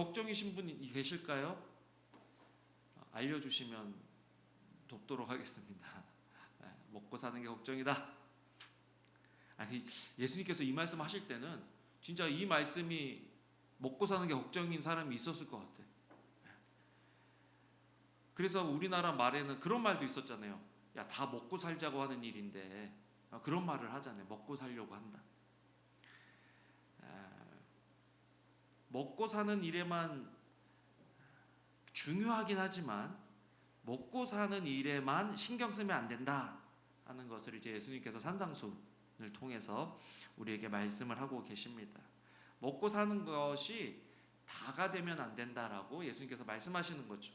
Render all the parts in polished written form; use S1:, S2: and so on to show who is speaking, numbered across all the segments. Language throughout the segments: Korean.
S1: 걱정이신 분이 계실까요? 알려주시면 돕도록 하겠습니다. 먹고 사는 게 걱정이다. 아니, 예수님께서 이 말씀 하실 때는 진짜 이 말씀이 먹고 사는 게 걱정인 사람이 있었을 것 같아요. 그래서 우리나라 말에는 그런 말도 있었잖아요. 야, 다 먹고 살자고 하는 일인데, 그런 말을 하잖아요. 먹고 살려고 한다. 먹고 사는 일에만 중요하긴 하지만 먹고 사는 일에만 신경 쓰면 안 된다 하는 것을 이제 예수님께서 산상수훈을 통해서 우리에게 말씀을 하고 계십니다. 먹고 사는 것이 다가 되면 안 된다라고 예수님께서 말씀하시는 거죠.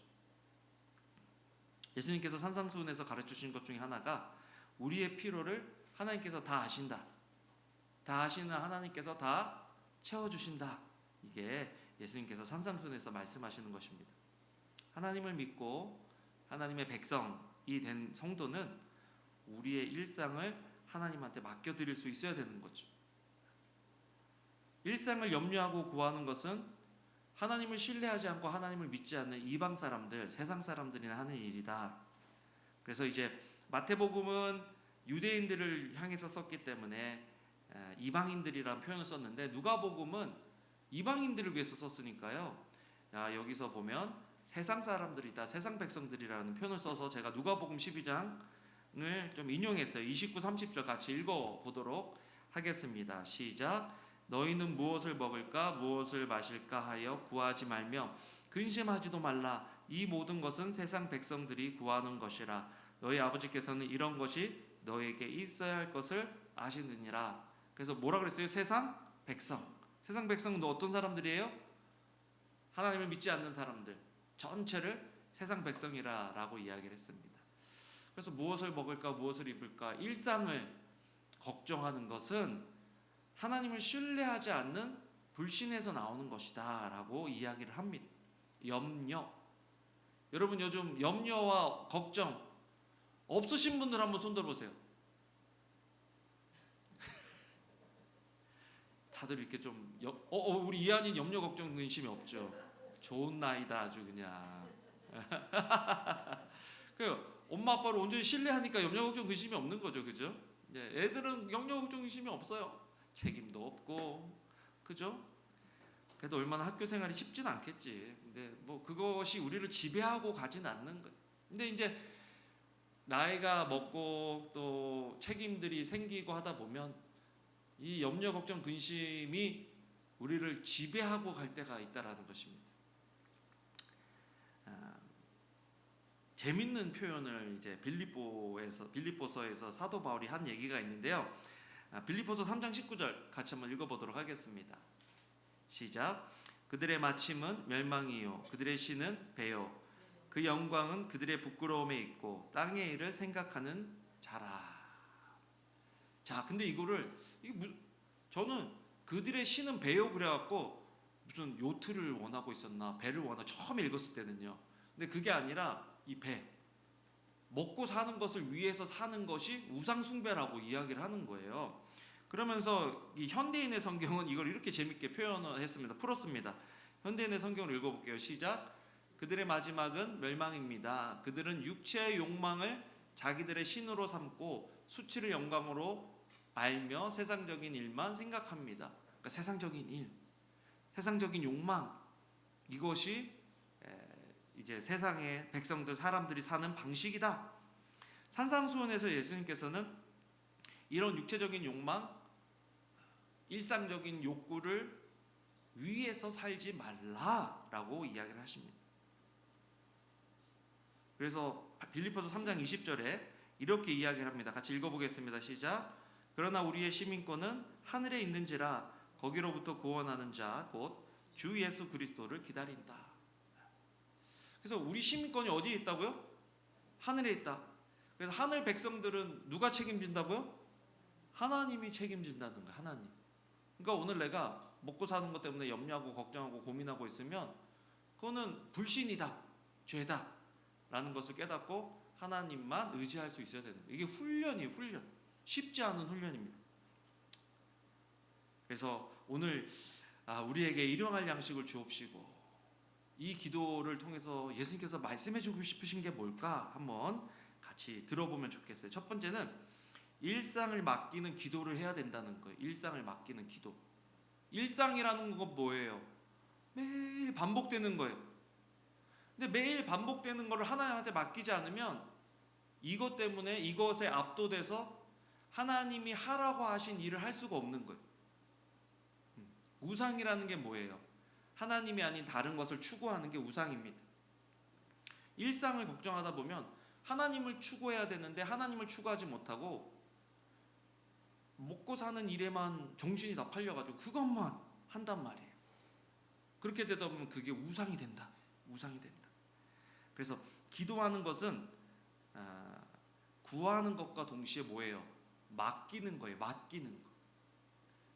S1: 예수님께서 산상수훈에서 가르쳐주신 것 중에 하나가 우리의 필요를 하나님께서 다 아신다. 다 아시는 하나님께서 다 채워주신다. 이게 예수님께서 산상수훈에서 말씀하시는 것입니다. 하나님을 믿고 하나님의 백성이 된 성도는 우리의 일상을 하나님한테 맡겨드릴 수 있어야 되는 거죠. 일상을 염려하고 구하는 것은 하나님을 신뢰하지 않고 하나님을 믿지 않는 이방 사람들, 세상 사람들이나 하는 일이다. 그래서 이제 마태복음은 유대인들을 향해서 썼기 때문에 이방인들이라는 표현을 썼는데 누가복음은 이방인들을 위해서 썼으니까요. 여기서 보면 세상 사람들이다, 세상 백성들이라는 표현을 써서 제가 누가복음 12장을 좀 인용했어요. 29, 30절 같이 읽어보도록 하겠습니다. 시작. 너희는 무엇을 먹을까 무엇을 마실까 하여 구하지 말며 근심하지도 말라. 이 모든 것은 세상 백성들이 구하는 것이라. 너희 아버지께서는 이런 것이 너에게 있어야 할 것을 아시느니라. 그래서 뭐라 그랬어요? 세상 백성. 세상 백성은 어떤 사람들이에요? 하나님을 믿지 않는 사람들 전체를 세상 백성이라고 이야기를 했습니다. 그래서 무엇을 먹을까 무엇을 입을까 일상을 걱정하는 것은 하나님을 신뢰하지 않는 불신에서 나오는 것이다 라고 이야기를 합니다. 염려. 여러분 요즘 염려와 걱정 없으신 분들 한번 손 들어보세요. 다들 이렇게 좀 우리 이한인 염려 걱정 근심이 없죠. 좋은 나이다 아주 그냥. 그 엄마 아빠를 온전히 신뢰하니까 염려 걱정 근심이 없는 거죠, 그죠? 애들은 염려 걱정 근심이 없어요. 책임도 없고, 그죠? 그래도 얼마나 학교 생활이 쉽지는 않겠지. 근데 뭐 그것이 우리를 지배하고 가진 않는 거예요. 근데 이제 나이가 먹고 또 책임들이 생기고 하다 보면 이 염려 걱정 근심이 우리를 지배하고 갈 때가 있다라는 것입니다. 재밌는 표현을 이제 빌립보서에서 사도 바울이 한 얘기가 있는데요. 빌립보서 3장 19절 같이 한번 읽어보도록 하겠습니다. 시작. 그들의 마침은 멸망이요 그들의 신은 배요 그 영광은 그들의 부끄러움에 있고 땅의 일을 생각하는 자라. 자, 근데 저는 그들의 신은 배요 그래갖고 무슨 요트를 원하고 있었나 배를 원하고 처음 읽었을 때는요. 근데 그게 아니라 이 배 먹고 사는 것을 위해서 사는 것이 우상숭배라고 이야기를 하는 거예요. 그러면서 이 현대인의 성경은 이걸 이렇게 재밌게 표현을 했습니다. 풀었습니다. 현대인의 성경을 읽어볼게요. 시작. 그들의 마지막은 멸망입니다. 그들은 육체의 욕망을 자기들의 신으로 삼고 수치를 영광으로 알며 세상적인 일만 생각합니다. 그러니까 세상적인 일, 세상적인 욕망, 이것이 이제 세상의 백성들, 사람들이 사는 방식이다. 산상수훈에서 예수님께서는 이런 육체적인 욕망, 일상적인 욕구를 위해서 살지 말라라고 이야기를 하십니다. 그래서 빌립보서 3장 20절에 이렇게 이야기를 합니다. 같이 읽어보겠습니다. 시작. 그러나 우리의 시민권은 하늘에 있는지라 거기로부터 구원하는 자 곧 주 예수 그리스도를 기다린다. 그래서 우리 시민권이 어디에 있다고요? 하늘에 있다. 그래서 하늘 백성들은 누가 책임진다고요? 하나님이 책임진다는 거예요. 하나님. 그러니까 오늘 내가 먹고 사는 것 때문에 염려하고 걱정하고 고민하고 있으면 그거는 불신이다, 죄다 라는 것을 깨닫고 하나님만 의지할 수 있어야 되는 거예요. 이게 훈련이에요. 훈련. 쉽지 않은 훈련입니다. 그래서 오늘 우리에게 일용할 양식을 주옵시고 이 기도를 통해서 예수님께서 말씀해 주고 싶으신 게 뭘까 한번 같이 들어보면 좋겠어요. 첫 번째는 일상을 맡기는 기도를 해야 된다는 거예요. 일상을 맡기는 기도. 일상이라는 건 뭐예요? 매일 반복되는 거예요. 근데 매일 반복되는 거를 하나님한테 맡기지 않으면 이것 때문에 이것에 압도돼서 하나님이 하라고 하신 일을 할 수가 없는 거예요. 우상이라는 게 뭐예요? 하나님이 아닌 다른 것을 추구하는 게 우상입니다. 일상을 걱정하다 보면 하나님을 추구해야 되는데 하나님을 추구하지 못하고 먹고 사는 일에만 정신이 다 팔려가지고 그것만 한단 말이에요. 그렇게 되다 보면 그게 우상이 된다. 우상이 된다. 그래서 기도하는 것은 구하는 것과 동시에 뭐예요? 맡기는 거예요. 맡기는 거.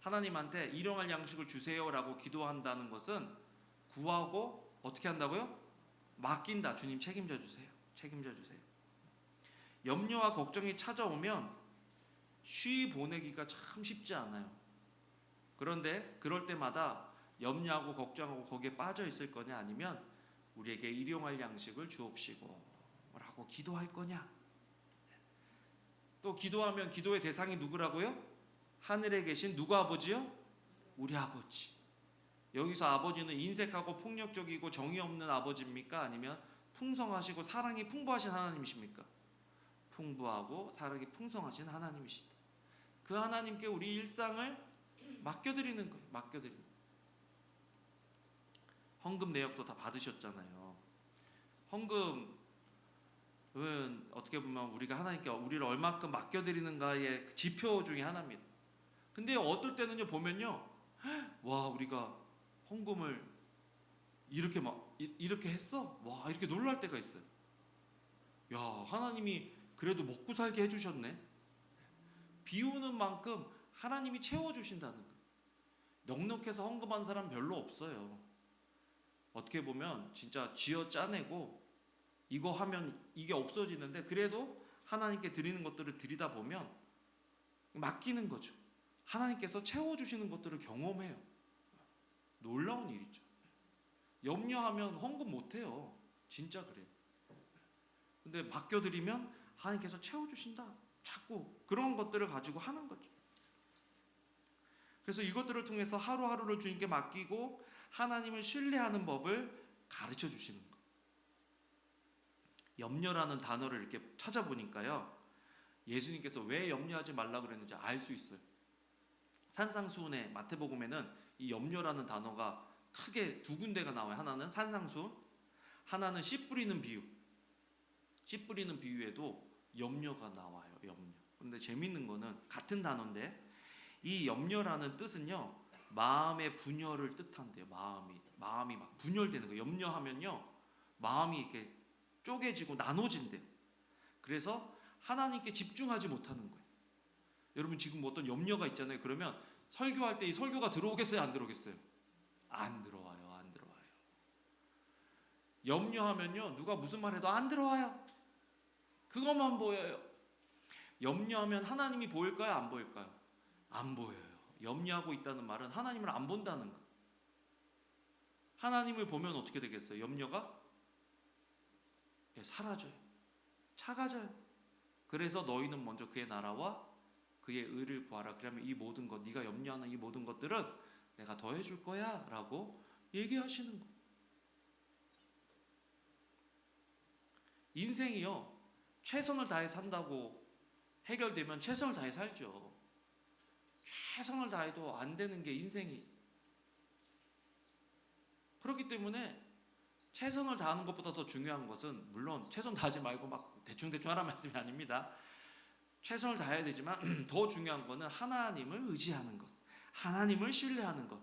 S1: 하나님한테 일용할 양식을 주세요라고 기도한다는 것은 구하고 어떻게 한다고요? 맡긴다. 주님 책임져 주세요. 책임져 주세요. 염려와 걱정이 찾아오면 쉬 보내기가 참 쉽지 않아요. 그런데 그럴 때마다 염려하고 걱정하고 거기에 빠져 있을 거냐 아니면 우리에게 일용할 양식을 주옵시고 라고 기도할 거냐. 또 기도하면 기도의 대상이 누구라고요? 하늘에 계신 누구 아버지요? 우리 아버지. 여기서 아버지는 인색하고 폭력적이고 정의 없는 아버지입니까? 아니면 풍성하시고 사랑이 풍부하신 하나님이십니까? 풍부하고 사랑이 풍성하신 하나님이시다. 그 하나님께 우리 일상을 맡겨드리는 거예요. 맡겨드리는 거예요. 헌금 내역도 다 받으셨잖아요. 헌금은 어떻게 보면 우리가 하나님께 우리를 얼마큼 맡겨드리는가의 지표 중에 하나입니다. 근데 어떨 때는요 보면요, 와 우리가 헌금을 이렇게 했어? 와 이렇게 놀랄 때가 있어요. 야 하나님이 그래도 먹고 살게 해주셨네. 비우는 만큼 하나님이 채워주신다는 거예요. 넉넉해서 헌금한 사람 별로 없어요. 어떻게 보면 진짜 쥐어 짜내고 이거 하면 이게 없어지는데 그래도 하나님께 드리는 것들을 드리다 보면 맡기는 거죠. 하나님께서 채워주시는 것들을 경험해요. 놀라운 일이죠. 염려하면 헌금 못해요. 진짜 그래요. 근데 맡겨드리면 하나님께서 채워주신다. 자꾸 그런 것들을 가지고 하는 거죠. 그래서 이것들을 통해서 하루하루를 주님께 맡기고 하나님을 신뢰하는 법을 가르쳐 주시는 거예요. 염려라는 단어를 이렇게 찾아보니까요, 예수님께서 왜 염려하지 말라 그랬는지 알 수 있어요. 산상수훈의 마태복음에는 이 염려라는 단어가 크게 두 군데가 나와요. 하나는 산상수훈, 하나는 씨 뿌리는 비유. 씨 뿌리는 비유에도 염려가 나와요. 염려. 그런데 재밌는 거는 같은 단어인데 이 염려라는 뜻은요, 마음의 분열을 뜻한대요. 마음이 막 분열되는 거예요. 염려하면요, 마음이 이렇게 쪼개지고 나눠진대요. 그래서 하나님께 집중하지 못하는 거예요. 여러분 지금 어떤 염려가 있잖아요. 그러면 설교할 때 이 설교가 들어오겠어요? 안 들어오겠어요? 안 들어와요. 안 들어와요. 염려하면요, 누가 무슨 말 해도 안 들어와요. 그것만 보여요. 염려하면 하나님이 보일까요? 안 보일까요? 안 보여요. 염려하고 있다는 말은 하나님을 안 본다는 거. 하나님을 보면 어떻게 되겠어요? 염려가 사라져요. 작아져요. 그래서 너희는 먼저 그의 나라와 그의 의를 구하라. 그러면 이 모든 것, 네가 염려하는 이 모든 것들은 내가 더해줄 거야 라고 얘기하시는 거예요. 인생이요, 최선을 다해 산다고 해결되면 최선을 다해 살죠. 최선을 다해도 안 되는 게 인생이. 그렇기 때문에 최선을 다하는 것보다 더 중요한 것은, 물론 최선 다하지 말고 막 대충대충 하라는 말씀이 아닙니다. 최선을 다해야 되지만 더 중요한 것은 하나님을 의지하는 것, 하나님을 신뢰하는 것.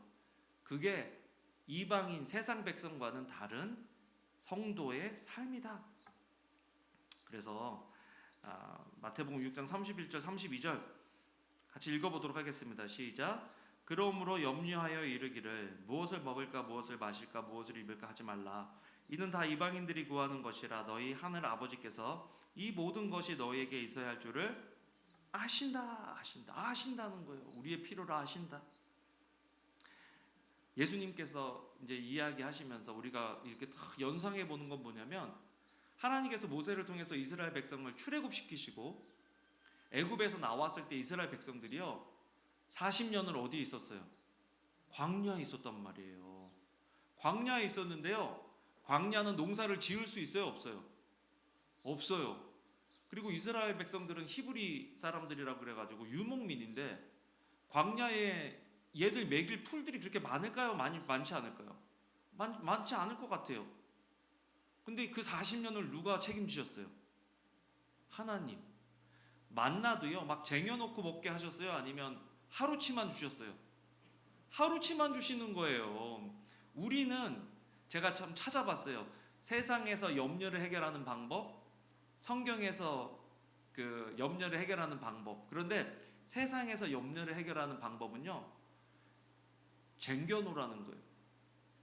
S1: 그게 이방인 세상 백성과는 다른 성도의 삶이다. 그래서 마태복음 6장 31절 32절 같이 읽어보도록 하겠습니다. 시작. 그러므로 염려하여 이르기를 무엇을 먹을까 무엇을 마실까 무엇을 입을까 하지 말라. 이는 다 이방인들이 구하는 것이라. 너희 하늘 아버지께서 이 모든 것이 너희에게 있어야 할 줄을 아신다는 거예요. 우리의 필요를 아신다. 예수님께서 이제 이야기하시면서 우리가 이렇게 딱 연상해 보는 건 뭐냐면, 하나님께서 모세를 통해서 이스라엘 백성을 출애굽시키시고 애굽에서 나왔을 때 이스라엘 백성들이요 40년을 어디에 있었어요? 광야에 있었단 말이에요. 광야에 있었는데요, 광야는 농사를 지을 수 있어요, 없어요? 없어요. 그리고 이스라엘 백성들은 히브리 사람들이라고 그래가지고 유목민인데, 광야에 얘들 먹일 풀들이 그렇게 많을까요? 많지 않을까요? 많지 않을 것 같아요. 근데 그 40년을 누가 책임지셨어요? 하나님. 만나도요 막 쟁여놓고 먹게 하셨어요? 아니면 하루치만 주셨어요? 하루치만 주시는 거예요. 우리는, 제가 참 찾아봤어요. 세상에서 염려를 해결하는 방법, 성경에서 그 염려를 해결하는 방법. 그런데 세상에서 염려를 해결하는 방법은요, 쟁여놓으라는 거예요.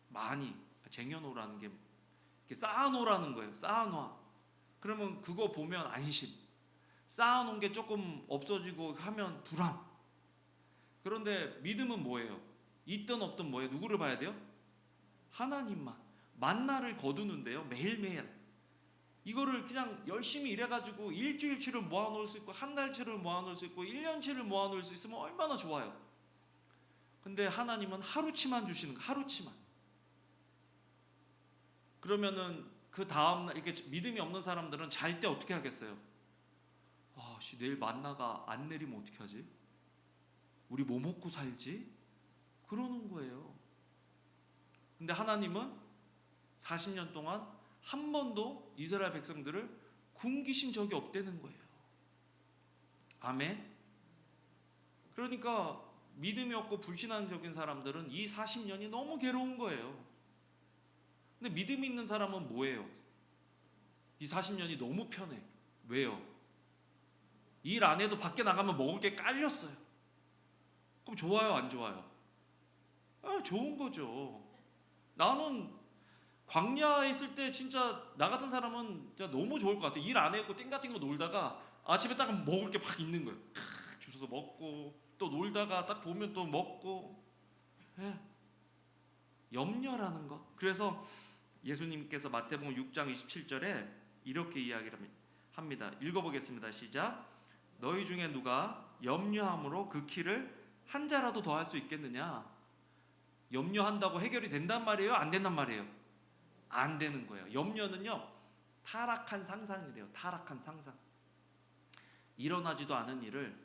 S1: 많이 쟁여놓으라는 게 이렇게 쌓아놓으라는 거예요. 쌓아놔. 그러면 그거 보면 안심. 쌓아놓은 게 조금 없어지고 하면 불안. 그런데 믿음은 뭐예요? 있든 없든 뭐예요? 누구를 봐야 돼요? 하나님만. 만나를 거두는데요, 매일매일 이거를 그냥 열심히 일해가지고 일주일치를 모아놓을 수 있고, 한 달치를 모아놓을 수 있고, 1년치를 모아놓을 수 있으면 얼마나 좋아요. 근데 하나님은 하루치만 주시는 거예요. 하루치만. 그러면은 그 다음날 이렇게 믿음이 없는 사람들은 잘 때 어떻게 하겠어요? 내일 만나가 안 내리면 어떻게 하지? 우리 뭐 먹고 살지? 그러는 거예요. 근데 하나님은 40년 동안 한 번도 이스라엘 백성들을 굶기신 적이 없다는 거예요. 아멘. 그러니까 믿음이 없고 불신앙적인 사람들은 이 40년이 너무 괴로운 거예요. 근데 믿음이 있는 사람은 뭐예요? 이 40년이 너무 편해. 왜요? 일 안 해도 밖에 나가면 먹을 게 깔렸어요. 그럼 좋아요, 안 좋아요? 좋은 거죠. 나는 광야에 있을 때 진짜 나 같은 사람은 진짜 너무 좋을 것 같아요. 일 안 했고 땡 같은 거 놀다가 아침에 딱 먹을 게 막 있는 거예요. 주워서 먹고, 또 놀다가 딱 보면 또 먹고. 염려라는 것. 그래서 예수님께서 마태복음 6장 27절에 이렇게 이야기를 합니다. 읽어보겠습니다. 시작. 너희 중에 누가 염려함으로 그 키를 한 자라도 더 할 수 있겠느냐? 염려한다고 해결이 된단 말이에요? 안 된단 말이에요? 안 되는 거예요. 염려는요 타락한 상상이래요. 타락한 상상. 일어나지도 않은 일을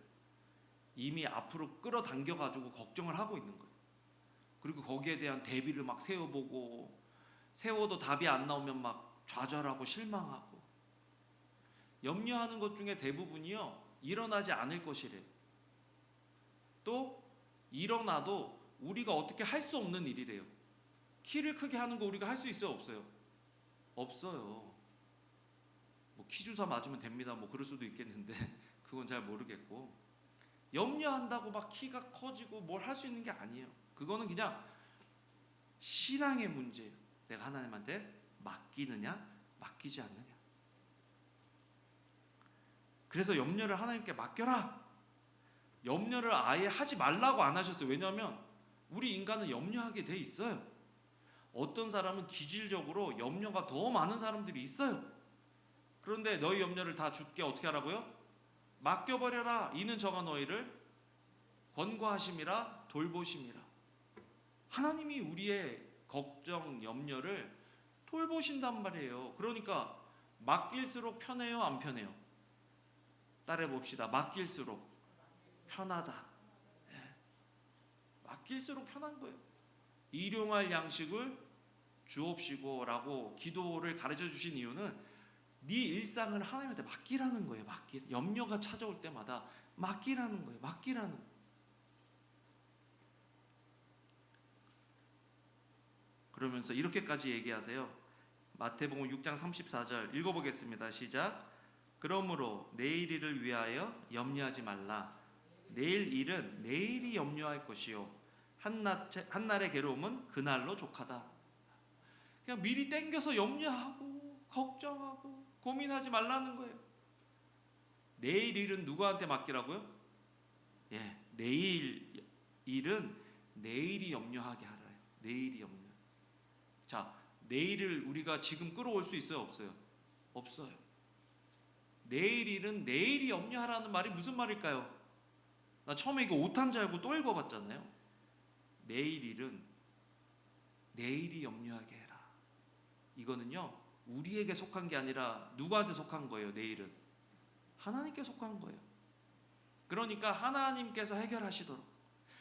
S1: 이미 앞으로 끌어당겨가지고 걱정을 하고 있는 거예요. 그리고 거기에 대한 대비를 막 세워보고, 세워도 답이 안 나오면 막 좌절하고 실망하고. 염려하는 것 중에 대부분이요 일어나지 않을 것이래요. 또 일어나도 우리가 어떻게 할 수 없는 일이래요. 키를 크게 하는 거 우리가 할 수 있어요, 없어요? 없어요. 뭐 키 주사 맞으면 됩니다. 뭐 그럴 수도 있겠는데 그건 잘 모르겠고, 염려한다고 막 키가 커지고 뭘 할 수 있는 게 아니에요. 그거는 그냥 신앙의 문제예요. 내가 하나님한테 맡기느냐 맡기지 않느냐. 그래서 염려를 하나님께 맡겨라. 염려를 아예 하지 말라고 안 하셨어요. 왜냐하면 우리 인간은 염려하게 돼 있어요. 어떤 사람은 기질적으로 염려가 더 많은 사람들이 있어요. 그런데 너희 염려를 다 주께 어떻게 하라고요? 맡겨버려라. 이는 저가 너희를 권고하심이라 돌보심이라. 하나님이 우리의 걱정, 염려를 돌보신단 말이에요. 그러니까 맡길수록 편해요, 안 편해요? 따라해 봅시다. 맡길수록 편하다. 맡길수록 편한 거예요. 일용할 양식을 주옵시고라고 기도를 가르쳐 주신 이유는 네 일상을 하나님한테 맡기라는 거예요. 염려가 찾아올 때마다 맡기라는 거예요. 맡기라는 거예요. 그러면서 이렇게까지 얘기하세요. 마태복음 6장 34절 읽어보겠습니다. 시작. 그러므로 내일 일을 위하여 염려하지 말라. 내일 일은 내일이 염려할 것이요 한날의 괴로움은 그날로 족하다. 그냥 미리 땡겨서 염려하고 걱정하고 고민하지 말라는 거예요. 내일 일은 누구한테 맡기라고요? 내일 일은 내일이 염려하게 하라요. 내일이 염려. 자, 내일을 우리가 지금 끌어올 수 있어요, 없어요? 없어요. 내일 일은 내일이 염려하라는 말이 무슨 말일까요? 나 처음에 이거 오탄 줄 알고 또 읽어봤잖아요. 내일 일은 내일이 염려하게 해라. 이거는요, 우리에게 속한 게 아니라 누구한테 속한 거예요? 내일은 하나님께 속한 거예요. 그러니까 하나님께서 해결하시도록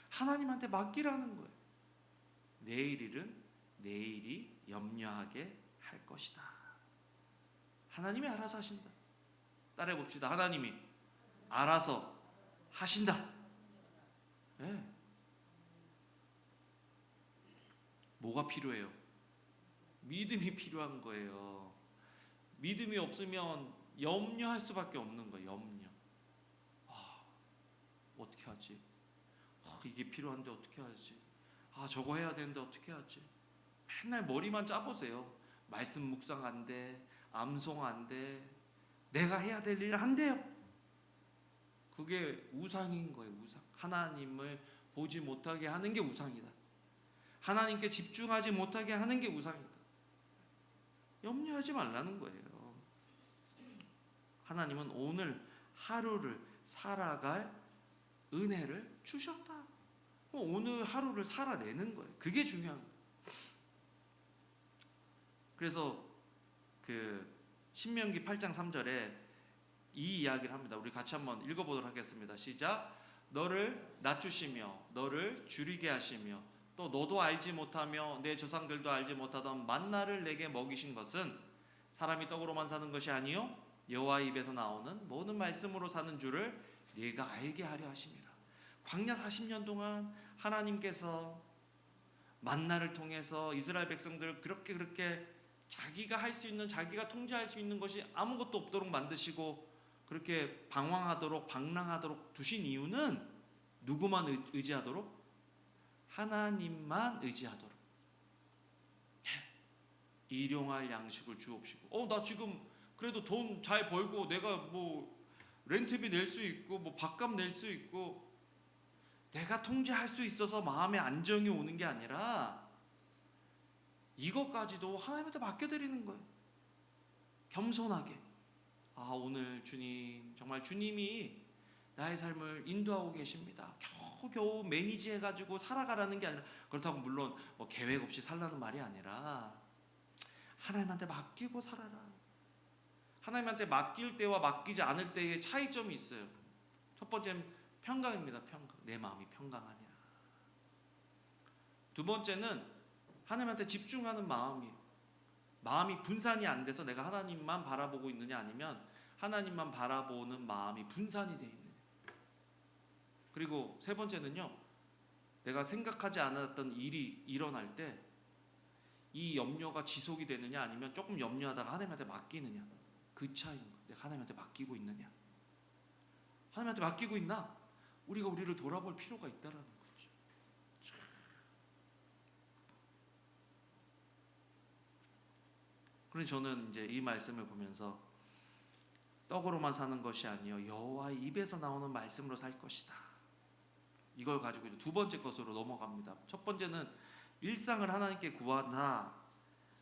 S1: 하나님한테 맡기라는 거예요. 내일 일은 내일이 염려하게 할 것이다. 하나님이 알아서 하신다. 따라해 봅시다. 하나님이 알아서 하신다. 네. 뭐가 필요해요? 믿음이 필요한 거예요. 믿음이 없으면 염려할 수밖에 없는 거예요. 염려. 어떻게 하지? 이게 필요한데 어떻게 하지? 저거 해야 되는데 어떻게 하지? 맨날 머리만 짜보세요. 말씀 묵상 안 돼, 암송 안 돼, 내가 해야 될 일 안 돼요. 그게 우상인 거예요. 우상. 하나님을 보지 못하게 하는 게 우상이다. 하나님께 집중하지 못하게 하는 게 우상이다. 염려하지 말라는 거예요. 하나님은 오늘 하루를 살아갈 은혜를 주셨다. 오늘 하루를 살아내는 거예요. 그게 중요한 거예요. 그래서 그 신명기 8장 3절에 이 이야기를 합니다. 우리 같이 한번 읽어보도록 하겠습니다. 시작. 너를 낮추시며 너를 줄이게 하시며 또 너도 알지 못하며 내 조상들도 알지 못하던 만나를 내게 먹이신 것은 사람이 떡으로만 사는 것이 아니요 여호와의 입에서 나오는 모든 말씀으로 사는 줄을 네가 알게 하려 하심이라. 광야 40년 동안 하나님께서 만나를 통해서 이스라엘 백성들 그렇게 자기가 할 수 있는, 자기가 통제할 수 있는 것이 아무것도 없도록 만드시고 그렇게 방황하도록 방랑하도록 두신 이유는 누구만 의지하도록? 하나님만 의지하도록. 일용할 양식을 주옵시고 나 지금 그래도 돈 잘 벌고 내가 뭐 렌트비 낼 수 있고 뭐 밥값 낼 수 있고 내가 통제할 수 있어서 마음의 안정이 오는 게 아니라 이것까지도 하나님한테 맡겨드리는 거예요. 겸손하게. 오늘 주님, 정말 주님이 나의 삶을 인도하고 계십니다. 겨우겨우 매니지해가지고 살아가라는 게 아니라, 그렇다고 물론 뭐 계획 없이 살라는 말이 아니라 하나님한테 맡기고 살아라. 하나님한테 맡길 때와 맡기지 않을 때의 차이점이 있어요. 첫 번째는 평강입니다. 평강. 내 마음이 평강하냐. 두 번째는 하나님한테 집중하는 마음이에요. 마음이 분산이 안 돼서 내가 하나님만 바라보고 있느냐, 아니면 하나님만 바라보는 마음이 분산이 되어 있느냐. 그리고 세 번째는요, 내가 생각하지 않았던 일이 일어날 때 이 염려가 지속이 되느냐, 아니면 조금 염려하다가 하나님한테 맡기느냐. 그 차이인 거예요. 내가 하나님한테 맡기고 있느냐. 하나님한테 맡기고 있나? 우리가 우리를 돌아볼 필요가 있다라는 거죠. 그래서 저는 이제 이 말씀을 보면서 떡으로만 사는 것이 아니요 여호와의 입에서 나오는 말씀으로 살 것이다. 이걸 가지고 이제 두 번째 것으로 넘어갑니다. 첫 번째는 일상을 하나님께 구한다,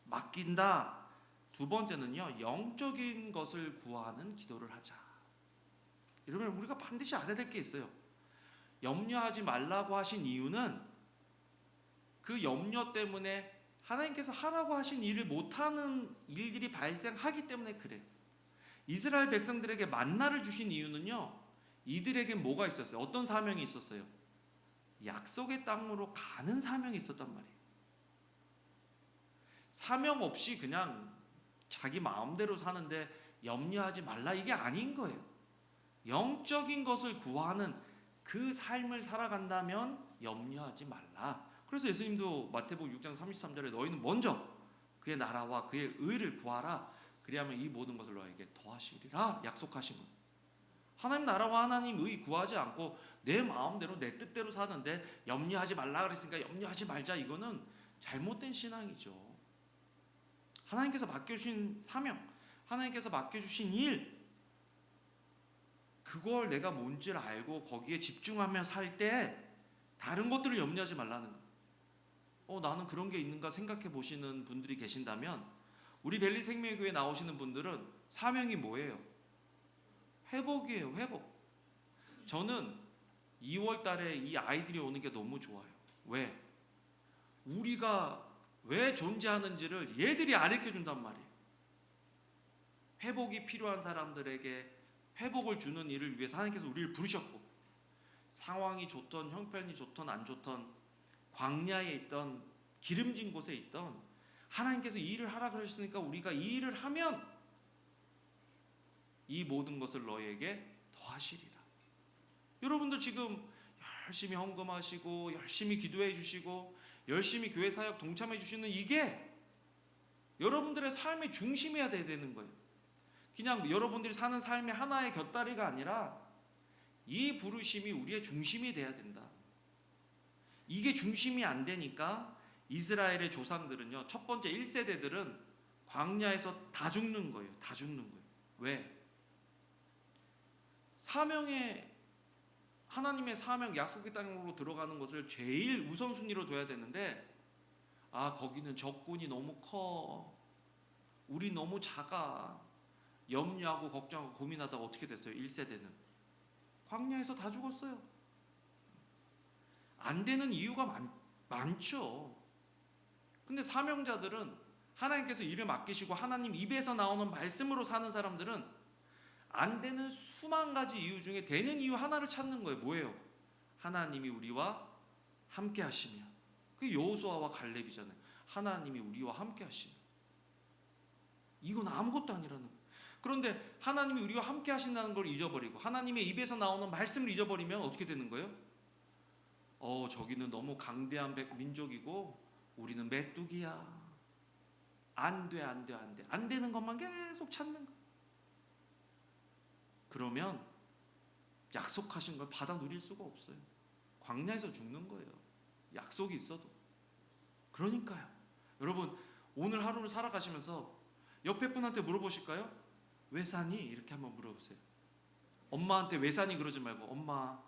S1: 맡긴다. 두 번째는요, 영적인 것을 구하는 기도를 하자. 이러면 우리가 반드시 알아야 될 게 있어요. 염려하지 말라고 하신 이유는 그 염려 때문에 하나님께서 하라고 하신 일을 못하는 일들이 발생하기 때문에 그래요. 이스라엘 백성들에게 만나를 주신 이유는요, 이들에게 뭐가 있었어요? 어떤 사명이 있었어요? 약속의 땅으로 가는 사명이 있었단 말이에요. 사명 없이 그냥 자기 마음대로 사는데 염려하지 말라, 이게 아닌 거예요. 영적인 것을 구하는 그 삶을 살아간다면 염려하지 말라. 그래서 예수님도 마태복음 6장 33절에 너희는 먼저 그의 나라와 그의 의를 구하라. 그리하면 이 모든 것을 너에게 더하시리라 약속하신 것. 하나님 나라와 하나님 의 구하지 않고 내 마음대로 내 뜻대로 사는데 염려하지 말라 그랬으니까 염려하지 말자, 이거는 잘못된 신앙이죠. 하나님께서 맡겨주신 사명, 하나님께서 맡겨주신 일, 그걸 내가 뭔지를 알고 거기에 집중하며 살 때 다른 것들을 염려하지 말라는 거예요. 나는 그런 게 있는가 생각해 보시는 분들이 계신다면 우리 벨리 생명교회 나오시는 분들은 사명이 뭐예요? 회복이에요. 회복. 저는 2월 달에 이 아이들이 오는 게 너무 좋아요. 왜? 우리가 왜 존재하는지를 얘들이 가르쳐 준단 말이에요. 회복이 필요한 사람들에게 회복을 주는 일을 위해서 하나님께서 우리를 부르셨고, 상황이 좋던 형편이 좋던 안 좋던 광야에 있던 기름진 곳에 있던 하나님께서 이 일을 하라 그러셨으니까 우리가 이 일을 하면 이 모든 것을 너희에게 더하시리라. 여러분들 지금 열심히 헌금하시고 열심히 기도해 주시고 열심히 교회 사역 동참해 주시는 이게 여러분들의 삶의 중심이어야 되는 거예요. 그냥 여러분들이 사는 삶의 하나의 곁다리가 아니라 이 부르심이 우리의 중심이 돼야 된다. 이게 중심이 안 되니까 이스라엘의 조상들은요, 첫 번째 1세대들은 광야에서 다 죽는 거예요. 다 죽는 거예요. 왜? 하나님의 사명, 약속의 땅으로 들어가는 것을 제일 우선순위로 둬야 되는데, 거기는 적군이 너무 커, 우리 너무 작아, 염려하고 걱정하고 고민하다가 어떻게 됐어요? 1세대는 광야에서 다 죽었어요. 안 되는 이유가 많죠. 근데 사명자들은 하나님께서 일을 맡기시고 하나님 입에서 나오는 말씀으로 사는 사람들은 안 되는 수만 가지 이유 중에 되는 이유 하나를 찾는 거예요. 뭐예요? 하나님이 우리와 함께 하시며. 그게 여호수아와 갈렙이잖아요. 하나님이 우리와 함께 하시며. 이건 아무것도 아니라는 거예요. 그런데 하나님이 우리와 함께 하신다는 걸 잊어버리고 하나님의 입에서 나오는 말씀을 잊어버리면 어떻게 되는 거예요? 저기는 너무 강대한 민족이고 우리는 메뚜기야. 안 돼. 안 되는 것만 계속 찾는 거예요. 그러면 약속하신 걸 받아 누릴 수가 없어요. 광야에서 죽는 거예요. 약속이 있어도. 그러니까요. 여러분, 오늘 하루를 살아가시면서 옆에 분한테 물어보실까요? 왜 사니? 이렇게 한번 물어보세요. 엄마한테 왜 사니 그러지 말고 엄마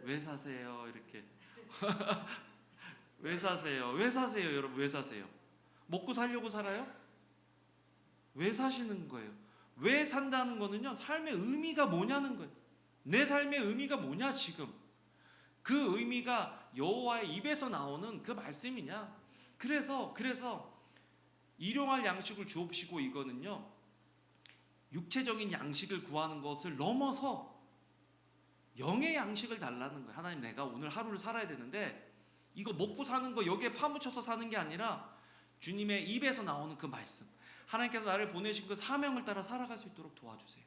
S1: 왜 사세요? 이렇게. 왜 사세요? 왜 사세요? 여러분 왜 사세요? 먹고 살려고 살아요? 왜 사시는 거예요? 왜 산다는 거는요, 삶의 의미가 뭐냐는 거예요. 내 삶의 의미가 뭐냐 지금. 그 의미가 여호와의 입에서 나오는 그 말씀이냐. 그래서 일용할 양식을 주옵시고, 이거는요 육체적인 양식을 구하는 것을 넘어서 영의 양식을 달라는 거예요. 하나님, 내가 오늘 하루를 살아야 되는데 이거 먹고 사는 거 여기에 파묻혀서 사는 게 아니라 주님의 입에서 나오는 그 말씀, 하나님께서 나를 보내신 그 사명을 따라 살아갈 수 있도록 도와주세요.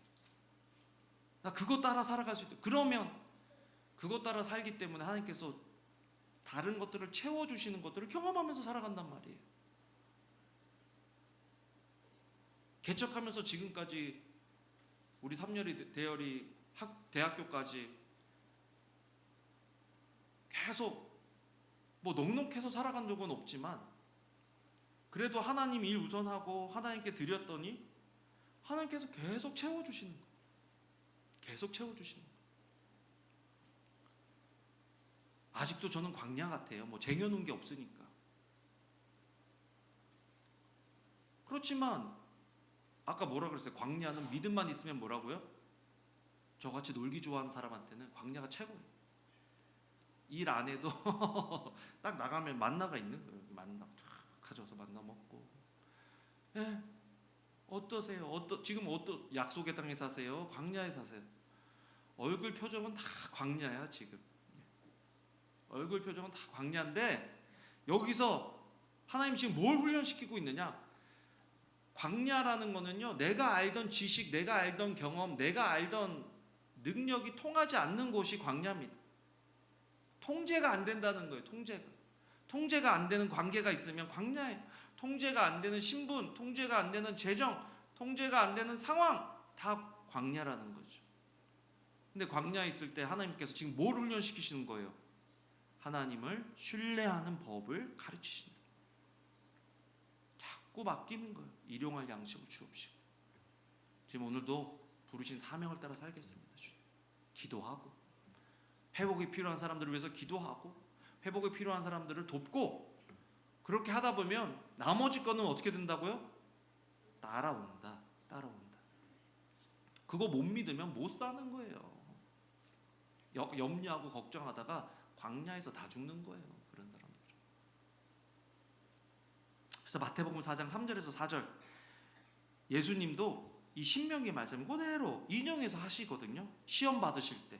S1: 나 그것 따라 살아갈 수 있도록. 그러면 그것 따라 살기 때문에 하나님께서 다른 것들을 채워주시는 것들을 경험하면서 살아간단 말이에요. 개척하면서 지금까지 우리 3열이 대열이 대학교까지 계속 넉넉해서 살아간 적은 없지만 그래도 하나님 일 우선하고 하나님께 드렸더니 하나님께서 계속 채워주시는 거예요. 계속 채워주시는 거예요. 아직도 저는 광야 같아요. 쟁여놓은 게 없으니까. 그렇지만 아까 뭐라 그랬어요? 광야는 믿음만 있으면 뭐라고요? 저같이 놀기 좋아하는 사람한테는 광야가 최고예요. 일 안 해도 딱 나가면 만나가 있는 거예요. 만나 가져와서 만나 먹고. 어떠세요? 지금 약속의 땅에 사세요? 광야에 사세요? 얼굴 표정은 다 광야야 지금. 얼굴 표정은 다 광야인데 여기서 하나님 지금 뭘 훈련시키고 있느냐? 광야라는 거는요, 내가 알던 지식, 내가 알던 경험, 내가 알던 능력이 통하지 않는 곳이 광야입니다. 통제가 안 된다는 거예요. 통제가 안 되는 관계가 있으면 광야예요. 통제가 안 되는 신분, 통제가 안 되는 재정, 통제가 안 되는 상황, 다 광야라는 거죠. 근데 광야에 있을 때 하나님께서 지금 뭘 훈련시키시는 거예요? 하나님을 신뢰하는 법을 가르치신다. 자꾸 맡기는 거예요. 일용할 양식을 주옵시고. 지금 오늘도 부르신 사명을 따라 살겠습니다. 기도하고, 회복이 필요한 사람들을 위해서 기도하고, 회복이 필요한 사람들을 돕고, 그렇게 하다 보면 나머지 거는 어떻게 된다고요? 따라온다. 그거 못 믿으면 못 사는 거예요. 염려하고 걱정하다가 광야에서 다 죽는 거예요. 그런 사람들. 그래서 마태복음 4장 3절에서 4절 예수님도 이 신명기 말씀 그대로 인용해서 하시거든요. 시험 받으실 때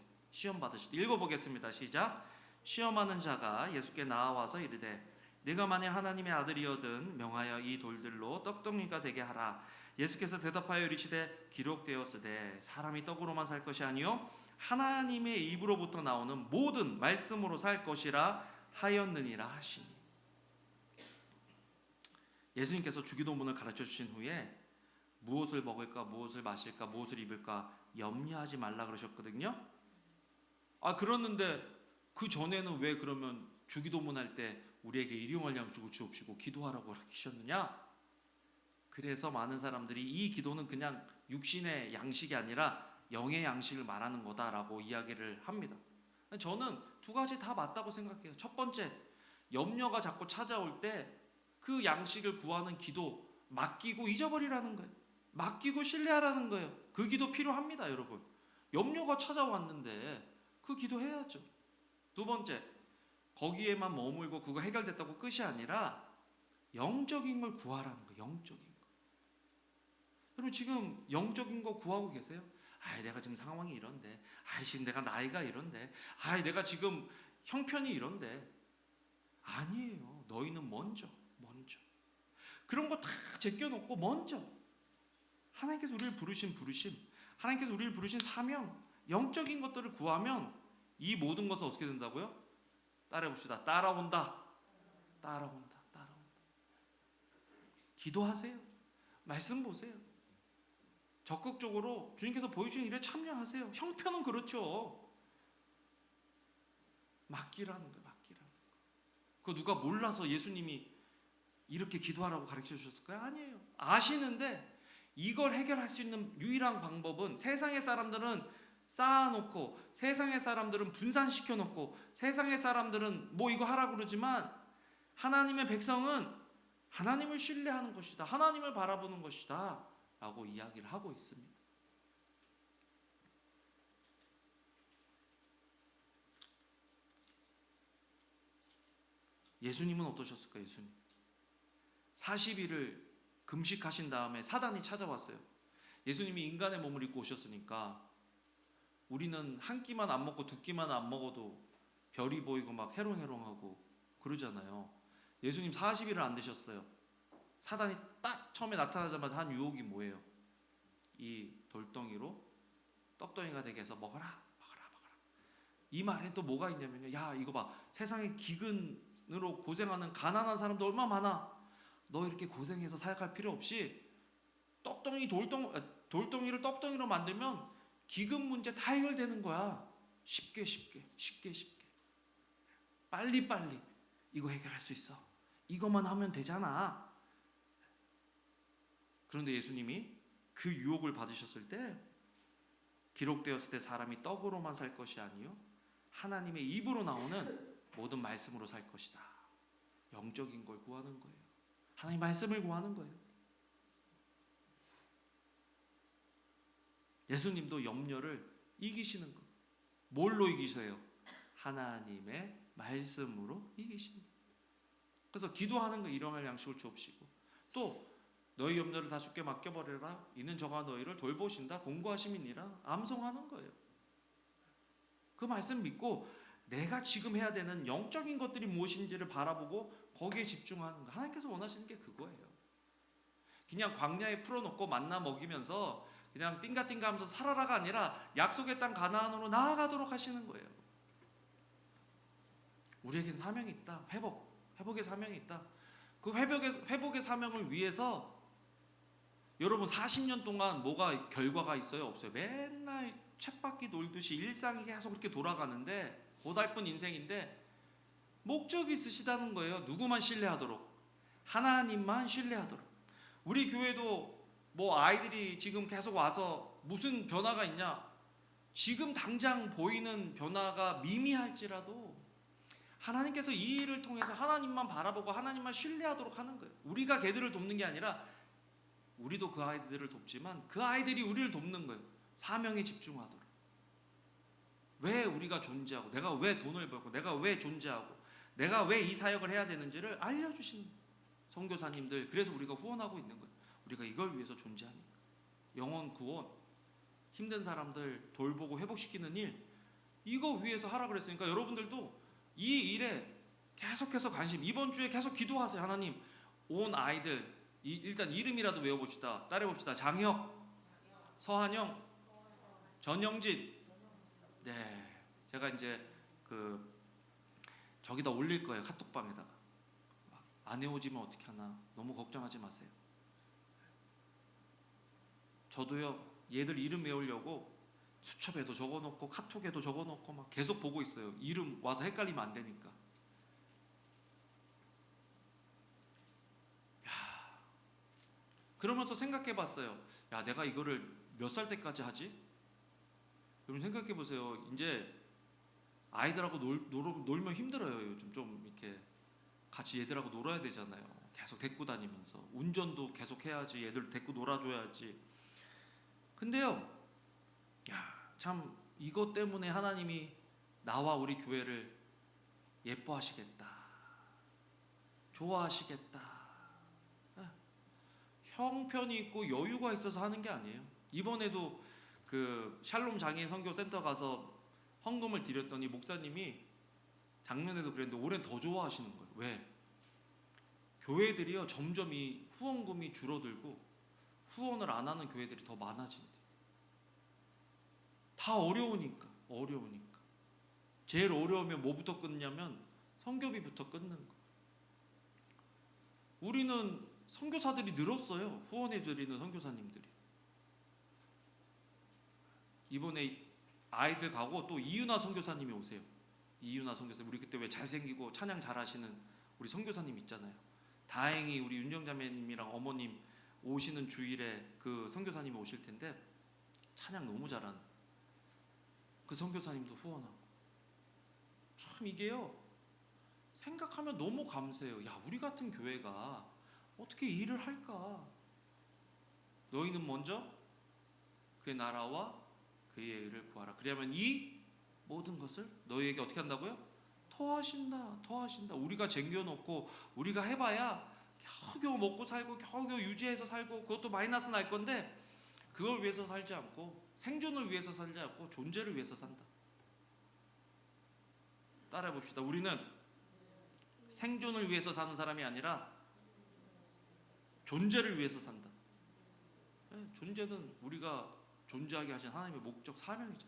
S1: 읽어보겠습니다. 시작. 시험하는 자가 예수께 나와서 이르되 네가 만일 하나님의 아들이거든 명하여 이 돌들로 떡덩이가 되게 하라. 예수께서 대답하여 이르시되 기록되었으되 사람이 떡으로만 살 것이 아니요 하나님의 입으로부터 나오는 모든 말씀으로 살 것이라 하였느니라 하시니. 예수님께서 주기도문을 가르쳐 주신 후에 무엇을 먹을까, 무엇을 마실까, 무엇을 입을까 염려하지 말라 그러셨거든요. 그러는데 그 전에는 왜 그러면 주기도문 할 때 우리에게 일용할 양식을 주옵시고 기도하라고 하셨느냐? 그래서 많은 사람들이 이 기도는 그냥 육신의 양식이 아니라 영의 양식을 말하는 거다라고 이야기를 합니다. 저는 두 가지 다 맞다고 생각해요. 첫 번째, 염려가 자꾸 찾아올 때 그 양식을 구하는 기도 맡기고 잊어버리라는 거예요. 맡기고 신뢰하라는 거예요. 그 기도 필요합니다, 여러분. 염려가 찾아왔는데 그 기도 해야죠. 두 번째, 거기에만 머물고 그거 해결됐다고 끝이 아니라 영적인 걸 구하라는 거예요. 영적인 거. 여러분 지금 영적인 거 구하고 계세요? 내가 지금 상황이 이런데, 지금 내가 나이가 이런데, 내가 지금 형편이 이런데. 아니에요. 너희는 먼저 그런 거 다 제껴놓고 먼저 하나님께서 우리를 부르신 부르심, 하나님께서 우리를 부르신 사명, 영적인 것들을 구하면 이 모든 것은 어떻게 된다고요? 따라해봅시다. 따라온다. 기도하세요. 말씀 보세요. 적극적으로 주님께서 보여주신 일에 참여하세요. 형편은 그렇죠. 맡기라는 거예요. 그거 누가 몰라서 예수님이 이렇게 기도하라고 가르쳐 주셨을까요? 아니에요. 아시는데 이걸 해결할 수 있는 유일한 방법은 세상의 사람들은 쌓아놓고 세상의 사람들은 분산시켜놓고 세상의 사람들은 뭐 이거 하라고 그러지만 하나님의 백성은 하나님을 신뢰하는 것이다. 하나님을 바라보는 것이다. 라고 이야기를 하고 있습니다. 예수님은 어떠셨을까요? 예수님 40일을 금식하신 다음에 사단이 찾아왔어요. 예수님이 인간의 몸을 입고 오셨으니까 우리는 한 끼만 안 먹고 두 끼만 안 먹어도 별이 보이고 막 해롱해롱하고 그러잖아요. 예수님 40일을 안 드셨어요. 사단이 딱 처음에 나타나자마자 한 유혹이 뭐예요? 이 돌덩이로 떡덩이가 되게 해서 먹어라. 이 말에 또 뭐가 있냐면요. 야 이거 봐. 세상에 기근으로 고생하는 가난한 사람도 얼마나 많아. 너 이렇게 고생해서 사역할 필요 없이 돌덩이를 떡덩이로 만들면 기근 문제 다 해결되는 거야. 쉽게 빨리 이거 해결할 수 있어. 이것만 하면 되잖아. 그런데 예수님이 그 유혹을 받으셨을 때 기록되었을 때 사람이 떡으로만 살 것이 아니요 하나님의 입으로 나오는 모든 말씀으로 살 것이다. 영적인 걸 구하는 거예요. 하나님 말씀을 구하는 거예요. 예수님도 염려를 이기시는 거. 뭘로 이기셔요? 하나님의 말씀으로 이기십니다. 그래서 기도하는 거 일용할 양식을 주옵시고 또 너희 염려를 다 주께 맡겨버려라. 이는 저가 너희를 돌보신다. 공고하심이니라. 암송하는 거예요. 그 말씀 믿고 내가 지금 해야 되는 영적인 것들이 무엇인지를 바라보고 거기에 집중하는 거. 하나님께서 원하시는 게 그거예요. 그냥 광야에 풀어놓고 만나 먹이면서 그냥 띵가띵가 하면서 살아라가 아니라 약속의 땅 가나안으로 나아가도록 하시는 거예요. 우리에겐 사명이 있다. 회복의 사명이 있다. 그 회복의 사명을 위해서 여러분 40년 동안 뭐가 결과가 있어요? 없어요? 맨날 쳇바퀴 돌듯이 일상이 계속 그렇게 돌아가는데 고달픈 인생인데 목적이 있으시다는 거예요. 누구만 신뢰하도록? 하나님만 신뢰하도록. 우리 교회도 뭐 아이들이 지금 계속 와서 무슨 변화가 있냐? 지금 당장 보이는 변화가 미미할지라도 하나님께서 이 일을 통해서 하나님만 바라보고 하나님만 신뢰하도록 하는 거예요. 우리가 걔들을 돕는 게 아니라 우리도 그 아이들을 돕지만 그 아이들이 우리를 돕는 거예요. 사명에 집중하도록. 왜 우리가 존재하고, 내가 왜 돈을 벌고, 내가 왜 존재하고, 내가 왜 이 사역을 해야 되는지를 알려주신 선교사님들. 그래서 우리가 후원하고 있는 거예요. 우리가 이걸 위해서 존재하니까. 영혼 구원, 힘든 사람들 돌보고 회복시키는 일, 이거 위해서 하라 그랬으니까 여러분들도 이 일에 계속해서 관심, 이번 주에 계속 기도하세요. 하나님, 온 아이들 일단 이름이라도 외워봅시다. 따라해봅시다. 장혁, 서한영, 전영진. 네, 제가 이제 저기다 올릴 거예요. 카톡방에다가. 안 외워지면 어떻게 하나 너무 걱정하지 마세요. 저도요, 얘들 이름 외우려고 수첩에도 적어놓고 카톡에도 적어놓고 막 계속 보고 있어요. 이름 와서 헷갈리면 안 되니까. 야, 그러면서 생각해봤어요. 야, 내가 이거를 몇 살 때까지 하지? 여러분 생각해보세요. 이제 아이들하고 놀면 힘들어요. 요즘 좀 이렇게 같이 얘들하고 놀아야 되잖아요. 계속 데리고 다니면서 운전도 계속 해야지. 얘들 데리고 놀아줘야지. 근데요, 야, 참 이것 때문에 하나님이 나와 우리 교회를 예뻐하시겠다, 좋아하시겠다. 형편이 있고 여유가 있어서 하는 게 아니에요. 이번에도 그 샬롬 장애인 선교 센터 가서 헌금을 드렸더니 목사님이 작년에도 그랬는데 올해는 더 좋아하시는 거예요. 왜? 교회들이요, 점점 이 후원금이 줄어들고 후원을 안 하는 교회들이 더 많아진대. 다 어려우니까. 제일 어려우면 뭐부터 끊냐면 선교비부터 끊는 거. 우리는 선교사들이 늘었어요. 후원해드리는 선교사님들이. 이번에 아이들 가고 또 이윤아 선교사님이 오세요. 이윤아 선교사님, 우리 그때 왜 잘생기고 찬양 잘하시는 우리 선교사님 있잖아요. 다행히 우리 윤정자매님이랑 어머님 오시는 주일에 그 선교사님이 오실 텐데 찬양 너무 잘하는 그 선교사님도 후원하고. 참 이게요, 생각하면 너무 감사해요. 야, 우리 같은 교회가 어떻게 일을 할까? 너희는 먼저 그의 나라와 그의 의를 구하라. 그러면 이 모든 것을 너희에게 어떻게 한다고요? 더하신다. 우리가 쟁겨놓고 우리가 해봐야 겨우겨우 먹고 살고 겨우겨우 유지해서 살고 그것도 마이너스 날 건데, 그걸 위해서 살지 않고 생존을 위해서 살지 않고 존재를 위해서 산다. 따라해봅시다. 우리는 생존을 위해서 사는 사람이 아니라 존재를 위해서 산다. 존재는 우리가 존재하게 하신 하나님의 목적, 사명이죠.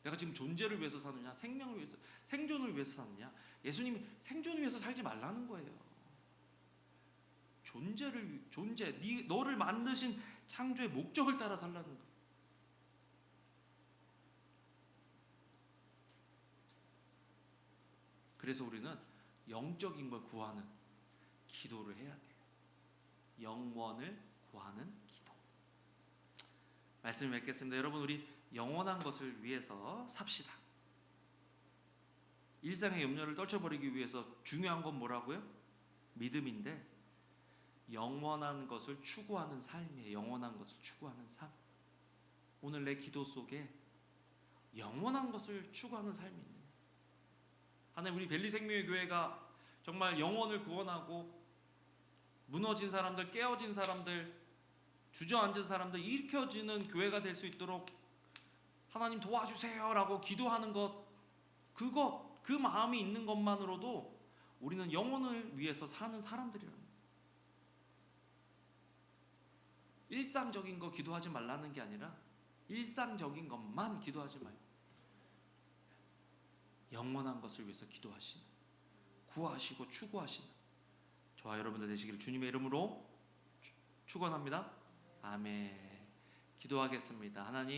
S1: 내가 지금 존재를 위해서 사느냐, 생명을 위해서, 생존을 위해서 사느냐. 예수님이 생존을 위해서 살지 말라는 거예요. 존재, 너를 만드신 창조의 목적을 따라 살라는 거예요. 그래서 우리는 영적인 걸 구하는 기도를 해야 돼요. 영원을 구하는 기도. 말씀을 맺겠습니다. 여러분, 우리 영원한 것을 위해서 삽시다. 일상의 염려를 떨쳐버리기 위해서 중요한 건 뭐라고요? 믿음인데, 영원한 것을 추구하는 삶이에요. 영원한 것을 추구하는 삶. 오늘 내 기도 속에 영원한 것을 추구하는 삶이 있는, 하나님, 우리 벨리생명의 교회가 정말 영혼을 구원하고 무너진 사람들, 깨어진 사람들, 주저앉은 사람들 일으켜지는 교회가 될 수 있도록 하나님 도와주세요 라고 기도하는 것, 그 마음이 있는 것만으로도 우리는 영혼을 위해서 사는 사람들이라는 거예요. 일상적인 거 기도하지 말라는 게 아니라 일상적인 것만 기도하지 말고 영원한 것을 위해서 기도하시는, 구하시고 추구하시는 저와 여러분들 되시기를 주님의 이름으로 축원합니다. 아멘. 기도하겠습니다. 하나님,